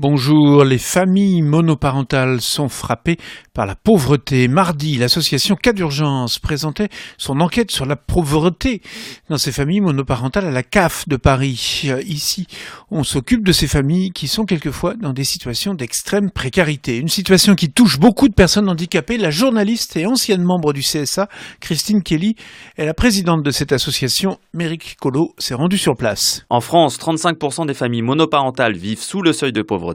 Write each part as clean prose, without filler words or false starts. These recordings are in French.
Bonjour, les familles monoparentales sont frappées par la pauvreté. Mardi, l'association Cas d'urgence présentait son enquête sur la pauvreté dans ces familles monoparentales à la CAF de Paris. Ici, on s'occupe de ces familles qui sont quelquefois dans des situations d'extrême précarité. Une situation qui touche beaucoup de personnes handicapées. La journaliste et ancienne membre du CSA, Christine Kelly, est la présidente de cette association. Méric Collot s'est rendu sur place. En France, 35% des familles monoparentales vivent sous le seuil de pauvreté.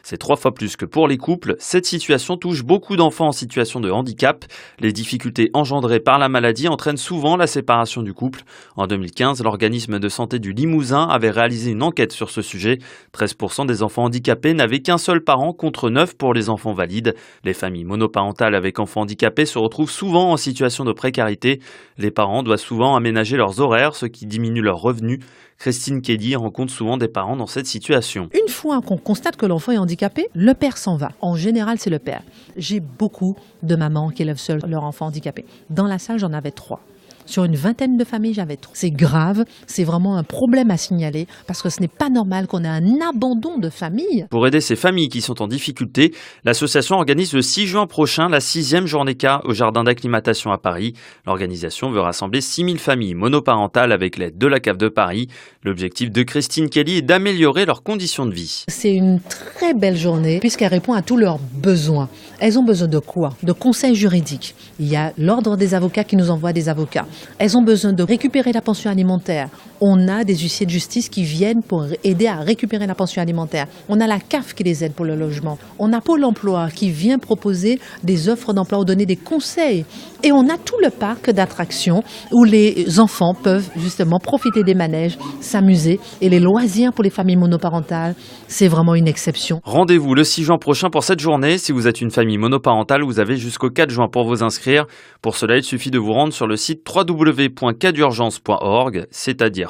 C'est 3 fois plus que pour les couples. Cette situation touche beaucoup d'enfants en situation de handicap. Les difficultés engendrées par la maladie entraînent souvent la séparation du couple. En 2015, l'organisme de santé du Limousin avait réalisé une enquête sur ce sujet. 13% des enfants handicapés n'avaient qu'un seul parent contre 9 pour les enfants valides. Les familles monoparentales avec enfants handicapés se retrouvent souvent en situation de précarité. Les parents doivent souvent aménager leurs horaires, ce qui diminue leurs revenus. Christine Kelly rencontre souvent des parents dans cette situation. Une fois qu'on constate que l'enfant est handicapé, le père s'en va. En général, c'est le père. J'ai beaucoup de mamans qui élèvent seules leur enfant handicapé. Dans la salle, j'en avais 3. Sur une vingtaine de familles, j'avais 3. C'est grave, c'est vraiment un problème à signaler parce que ce n'est pas normal qu'on ait un abandon de famille. Pour aider ces familles qui sont en difficulté, l'association organise le 6 juin prochain la 6e journée K au jardin d'acclimatation à Paris. L'organisation veut rassembler 6000 familles monoparentales avec l'aide de la CAF de Paris. L'objectif de Christine Kelly est d'améliorer leurs conditions de vie. C'est une très belle journée puisqu'elle répond à tous leurs besoins. Elles ont besoin de quoi? De conseils juridiques. Il y a l'ordre des avocats qui nous envoie des avocats. Elles ont besoin de récupérer la pension alimentaire. On a des huissiers de justice qui viennent pour aider à récupérer la pension alimentaire. On a la CAF qui les aide pour le logement. On a Pôle emploi qui vient proposer des offres d'emploi ou donner des conseils. Et on a tout le parc d'attractions où les enfants peuvent justement profiter des manèges, s'amuser. Et les loisirs pour les familles monoparentales, c'est vraiment une exception. Rendez-vous le 6 juin prochain pour cette journée. Si vous êtes une famille monoparentale, vous avez jusqu'au 4 juin pour vous inscrire. Pour cela, il suffit de vous rendre sur le site www.cadurgence.org, c'est-à-dire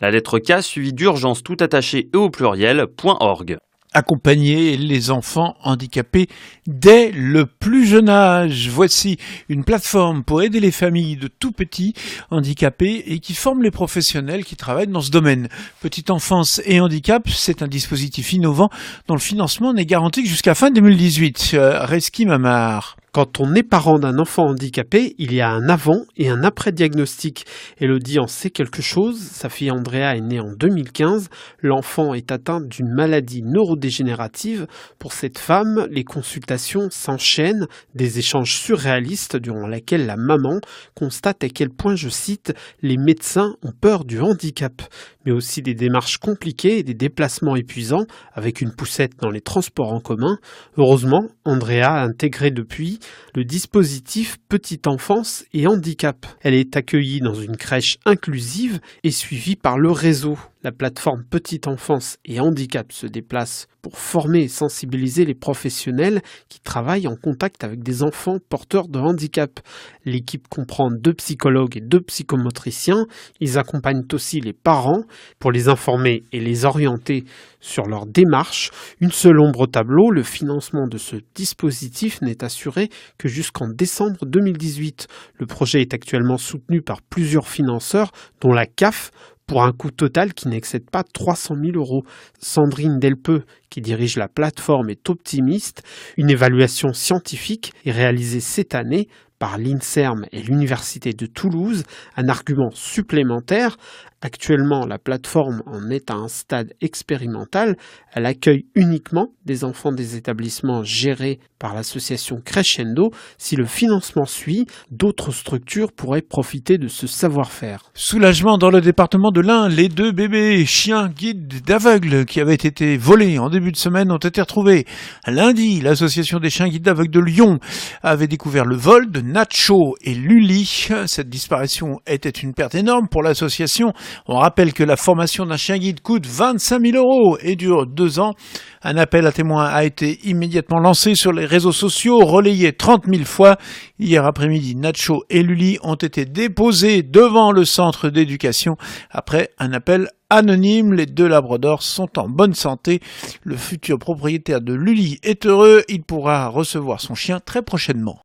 la lettre K suivie d'urgence tout attaché et au pluriel.org. Accompagner les enfants handicapés dès le plus jeune âge. Voici une plateforme pour aider les familles de tout petits handicapés et qui forme les professionnels qui travaillent dans ce domaine. Petite enfance et handicap, c'est un dispositif innovant dont le financement n'est garanti que jusqu'à fin 2018. Reski Mamar. Quand on est parent d'un enfant handicapé, il y a un avant et un après diagnostic. Elodie en sait quelque chose. Sa fille Andrea est née en 2015. L'enfant est atteint d'une maladie neurodégénérative. Pour cette femme, les consultations s'enchaînent, des échanges surréalistes durant lesquels la maman constate à quel point, je cite, les médecins ont peur du handicap. Mais aussi des démarches compliquées et des déplacements épuisants avec une poussette dans les transports en commun. Heureusement, Andrea a intégré depuis le dispositif Petite Enfance et Handicap. Elle est accueillie dans une crèche inclusive et suivie par le réseau. La plateforme Petite Enfance et Handicap se déplace pour former et sensibiliser les professionnels qui travaillent en contact avec des enfants porteurs de handicap. L'équipe comprend 2 psychologues et 2 psychomotriciens. Ils accompagnent aussi les parents pour les informer et les orienter sur leur démarche. Une seule ombre au tableau, le financement de ce dispositif n'est assuré que jusqu'en décembre 2018. Le projet est actuellement soutenu par plusieurs financeurs, dont la CAF, pour un coût total qui n'excède pas 300 000 €. Sandrine Delpeux, qui dirige la plateforme, est optimiste. Une évaluation scientifique est réalisée cette année par l'INSERM et l'Université de Toulouse, un argument supplémentaire. Actuellement, la plateforme en est à un stade expérimental. Elle accueille uniquement des enfants des établissements gérés par l'association Crescendo. Si le financement suit, d'autres structures pourraient profiter de ce savoir-faire. Soulagement dans le département de l'Ain. Les 2 bébés chiens guides d'aveugles qui avaient été volés en début de semaine ont été retrouvés. Lundi, l'association des chiens guides d'aveugles de Lyon avait découvert le vol de Nacho et Luli. Cette disparition était une perte énorme pour l'association. On rappelle que la formation d'un chien guide coûte 25 000 € et dure 2 ans. Un appel à témoins a été immédiatement lancé sur les réseaux sociaux, relayé 30 000 fois. Hier après-midi, Nacho et Luli ont été déposés devant le centre d'éducation après un appel anonyme. Les 2 labradors sont en bonne santé. Le futur propriétaire de Luli est heureux. Il pourra recevoir son chien très prochainement.